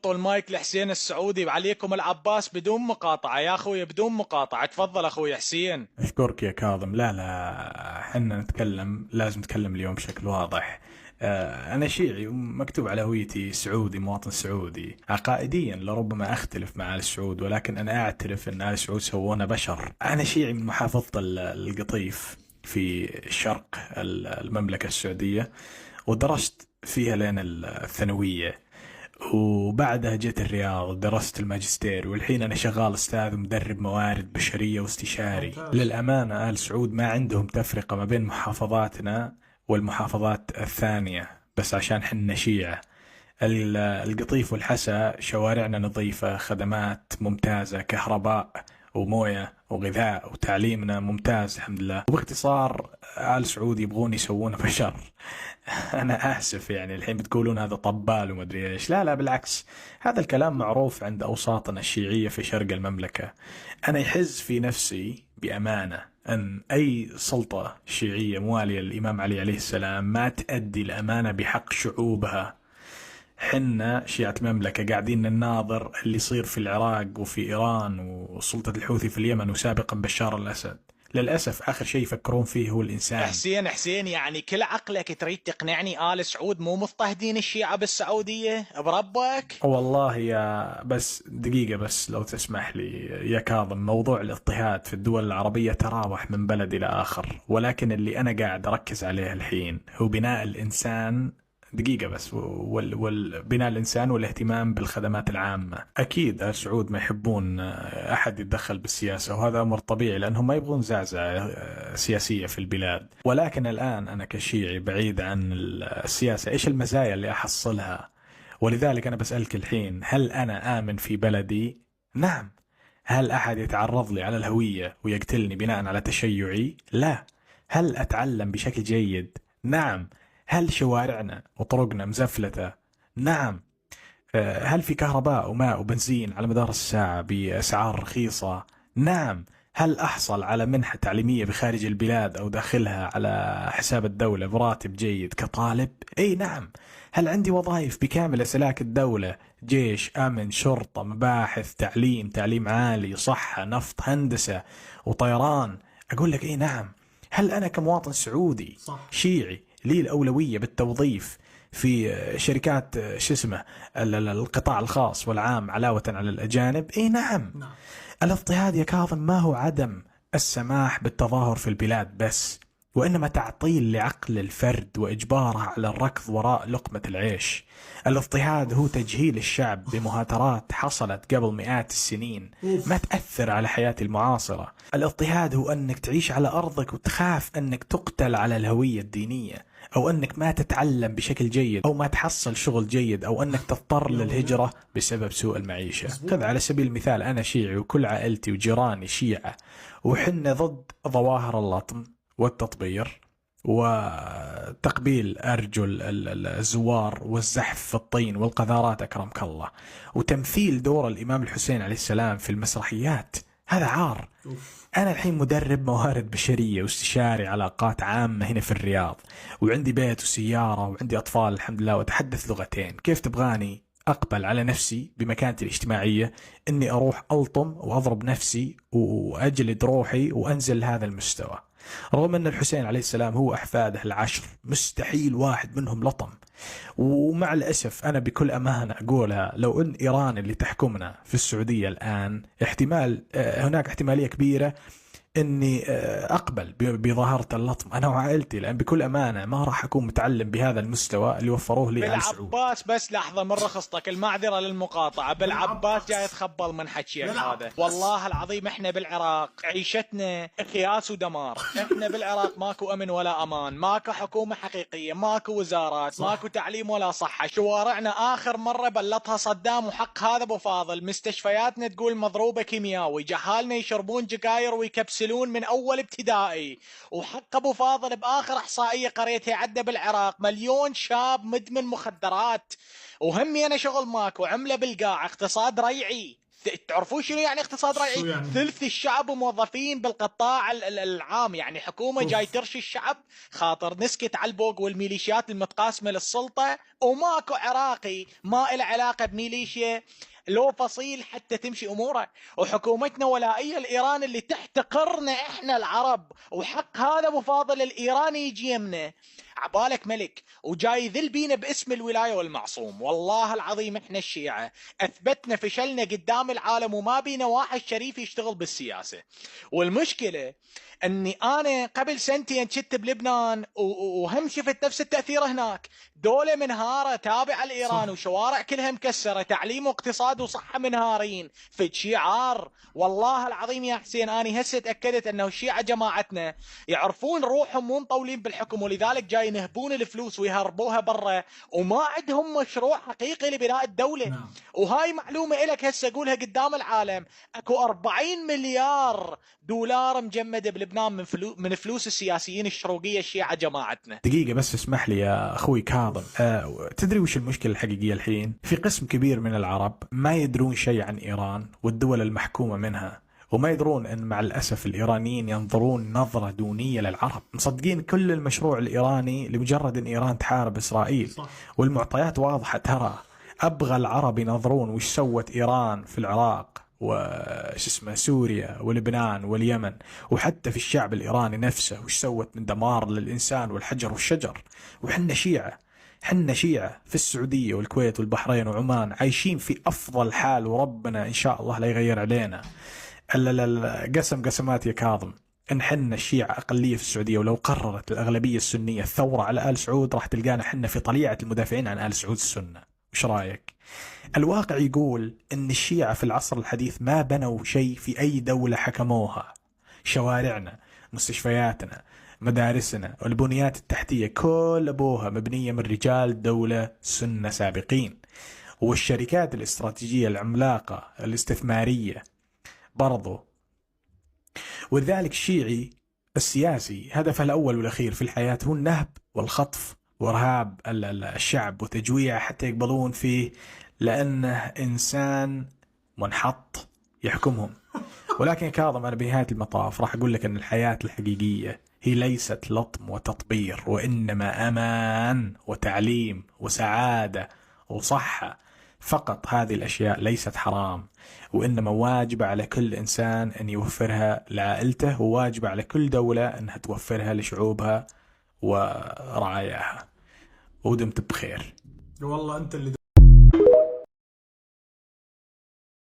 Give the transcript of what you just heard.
حطوا المايك لحسين السعودي. عليكم العباس بدون مقاطعة يا أخوي، بدون مقاطعة. تفضل أخوي حسين. أشكرك يا كاظم. لا حنا نتكلم، لازم نتكلم اليوم بشكل واضح. أنا شيعي ومكتوب على هويتي سعودي، مواطن سعودي. عقائديا لربما أختلف مع آل سعود، ولكن أنا أعترف أن آل سعود سوونا بشر. أنا شيعي من محافظة القطيف في شرق المملكة السعودية، ودرست فيها لين الثانوية، وبعدها جيت الرياض درست الماجستير، والحين أنا شغال أستاذ ومدرب موارد بشرية واستشاري. ممتاز. للأمانة آل سعود ما عندهم تفرقة ما بين محافظاتنا والمحافظات الثانية، بس عشان حنا شيعة. القطيف والحسا شوارعنا نظيفة، خدمات ممتازة، كهرباء وموية وغذاء، وتعليمنا ممتاز الحمد لله. وباختصار آل سعود يبغون يسوون بشر. أنا آسف، يعني الحين بتقولون هذا طبال ومدري إيش. لا لا، بالعكس، هذا الكلام معروف عند أوساطنا الشيعية في شرق المملكة. أنا يحز في نفسي بأمانة أن أي سلطة شيعية موالية للإمام علي عليه السلام ما تأدي الأمانة بحق شعوبها. حنا شيعة المملكة قاعدين نناظر اللي يصير في العراق وفي إيران وسلطة الحوثي في اليمن، وسابقا بشار الأسد. للأسف آخر شيء يفكرون فيه هو الإنسان. حسين يعني كل عقلك تريد تقنعني آل سعود مو مضطهدين الشيعة بالسعودية بربك؟ والله يا، بس دقيقة بس لو تسمح لي يا كاظم، موضوع الاضطهاد في الدول العربية تراوح من بلد إلى آخر، ولكن اللي أنا قاعد أركز عليه الحين هو بناء الإنسان. دقيقة بس، والبناء الإنسان والاهتمام بالخدمات العامة. أكيد السعود ما يحبون أحد يتدخل بالسياسة، وهذا أمر طبيعي لأنهم ما يبغون زعزعة سياسية في البلاد. ولكن الآن أنا كشيعي بعيد عن السياسة، إيش المزايا اللي أحصلها؟ ولذلك أنا بسألك الحين، هل أنا آمن في بلدي؟ نعم. هل أحد يتعرض لي على الهوية ويقتلني بناء على تشيعي؟ لا. هل أتعلم بشكل جيد؟ نعم. هل شوارعنا وطرقنا مزفلتة؟ نعم. هل في كهرباء وماء وبنزين على مدار الساعة بأسعار رخيصة؟ نعم. هل أحصل على منحة تعليمية بخارج البلاد أو داخلها على حساب الدولة براتب جيد كطالب؟ أي نعم. هل عندي وظائف بكامل سلاك الدولة؟ جيش، أمن، شرطة، مباحث، تعليم عالي، صحة، نفط، هندسة وطيران؟ أقول لك أي نعم. هل أنا كمواطن سعودي شيعي لي الأولوية بالتوظيف في شركات القطاع الخاص والعام علاوة على الأجانب؟ إيه نعم. الاضطهاد يا كاظم ما هو عدم السماح بالتظاهر في البلاد بس، وإنما تعطيل لعقل الفرد وإجباره على الركض وراء لقمة العيش. الاضطهاد هو تجهيل الشعب بمهاترات حصلت قبل مئات السنين ما تأثر على حياة المعاصرة. الاضطهاد هو أنك تعيش على أرضك وتخاف أنك تقتل على الهوية الدينية، أو أنك ما تتعلم بشكل جيد، أو ما تحصل شغل جيد، أو أنك تضطر للهجرة بسبب سوء المعيشة. خذ على سبيل المثال، أنا شيعي وكل عائلتي وجيراني شيعة، وحنا ضد ظواهر اللطم والتطبير وتقبيل أرجل الزوار والزحف في الطين والقذارات أكرمك الله، وتمثيل دور الإمام الحسين عليه السلام في المسرحيات. هذا عار. أنا الحين مدرب موارد بشرية واستشاري علاقات عامة هنا في الرياض، وعندي بيت وسيارة وعندي أطفال الحمد لله، وأتحدث لغتين. كيف تبغاني أقبل على نفسي بمكانتي الاجتماعية أني أروح ألطم وأضرب نفسي وأجلد روحي وأنزل لهذا المستوى؟ رغم أن الحسين عليه السلام هو أحفاده العشر مستحيل واحد منهم لطم. ومع الأسف أنا بكل أمانة أقولها، لو أن إيران اللي تحكمنا في السعودية الآن، هناك احتمالية كبيرة أني أقبل بظاهرة اللطم أنا وعائلتي، لأن بكل أمانة ما راح أكون متعلم بهذا المستوى اللي وفروه لي آل سعود. بالعباس بس لحظة من رخصتك، المعذرة للمقاطعة، بالعباس جاي يتخبل من حكيك هذا. والله العظيم احنا بالعراق عيشتنا خياس ودمار. احنا بالعراق ماكو أمن ولا أمان، ماكو حكومة حقيقية، ماكو وزارات، ماكو تعليم ولا صحة. شوارعنا آخر مرة بلطها صدام، وحق هذا أبو فاضل. مستشفياتنا تقول مضروبة كيميائي، جهالنا يشربون جقاير ويكبسلون من أول ابتدائي. وحق أبو فاضل بآخر إحصائية قريتها عدى بالعراق 1,000,000 شاب مدمن مخدرات. وهمي أنا شغل ماكو، عملة بالقاع، اقتصاد ريعي، تعرفون شنو يعني اقتصاد ريعي؟ يعني؟ ثلث الشعب موظفين بالقطاع العام، يعني حكومة جاي ترشي الشعب خاطر نسكت على البوق والميليشيات المتقاسمة للسلطة، وماكو عراقي ما له علاقة بميليشيا لو فصيل حتى تمشي اموره. وحكومتنا ولائيه لايران اللي تحتقرنا احنا العرب، وحق هذا ابو فاضل الايراني يجي يمنا عبالك ملك وجاي ذل بينا باسم الولايه والمعصوم. والله العظيم احنا الشيعه اثبتنا فشلنا قدام العالم، وما بينا واحد شريف يشتغل بالسياسه. والمشكله اني انا قبل سنتين كنت بلبنان وهم شفت نفس التاثير هناك، دوله منهاره تابعه لايران وشوارع كلها مكسره، تعليم واقتصاد وصحه منهارين، في شعار. والله العظيم يا حسين اني هسه تاكدت انه الشيعه جماعتنا يعرفون روحهم مو مطولين بالحكم، ولذلك جاي ينهبون الفلوس ويهربوها برا، وما عندهم مشروع حقيقي لبناء الدوله. نعم. وهاي معلومه لك هسه اقولها قدام العالم، اكو 40 مليار دولار مجمده بلبنان من فلوس السياسيين الشروقيه الشيعه جماعتنا. دقيقة بس اسمح لي يا أخوي كاظم، تدري وش المشكلة الحقيقية الحين؟ في قسم كبير من العرب ما يدرون شيء عن إيران والدول المحكومة منها، وما يدرون أن مع الأسف الإيرانيين ينظرون نظرة دونية للعرب، مصدقين كل المشروع الإيراني لمجرد أن إيران تحارب إسرائيل. صح. والمعطيات واضحة ترى. أبغى العرب ينظرون وش سوت إيران في العراق وش اسمه سوريا ولبنان واليمن، وحتى في الشعب الإيراني نفسه وش سوت من دمار للإنسان والحجر والشجر. وحنا شيعة، حنا شيعة في السعودية والكويت والبحرين وعمان عايشين في أفضل حال، وربنا إن شاء الله لا يغير علينا. قسمات يا كاظم، إن حنا الشيعة أقلية في السعودية، ولو قررت الأغلبية السنية الثورة على آل سعود راح تلقانا حنا في طليعة المدافعين عن آل سعود السنة. وش رأيك؟ الواقع يقول إن الشيعة في العصر الحديث ما بنوا شيء في أي دولة حكموها. شوارعنا، مستشفياتنا، مدارسنا والبنيات التحتية كل أبوها مبنية من رجال دولة سنة سابقين. والشركات الاستراتيجية العملاقة الاستثمارية برضو. ولذلك الشيعي السياسي هدفه الأول والأخير في الحياة هو النهب والخطف وإرهاب الشعب وتجويعه حتى يقبلون فيه، لأنه إنسان منحط يحكمهم. ولكن كاظم، أنا بنهاية المطاف راح أقول لك أن الحياة الحقيقية هي ليست لطم وتطبير، وإنما أمان وتعليم وسعادة وصحة فقط. هذه الأشياء ليست حرام، وإنما واجب على كل إنسان أن يوفرها لعائلته، وواجب على كل دولة أنها توفرها لشعوبها ورعاياها. ودمت بخير. والله أنت اللي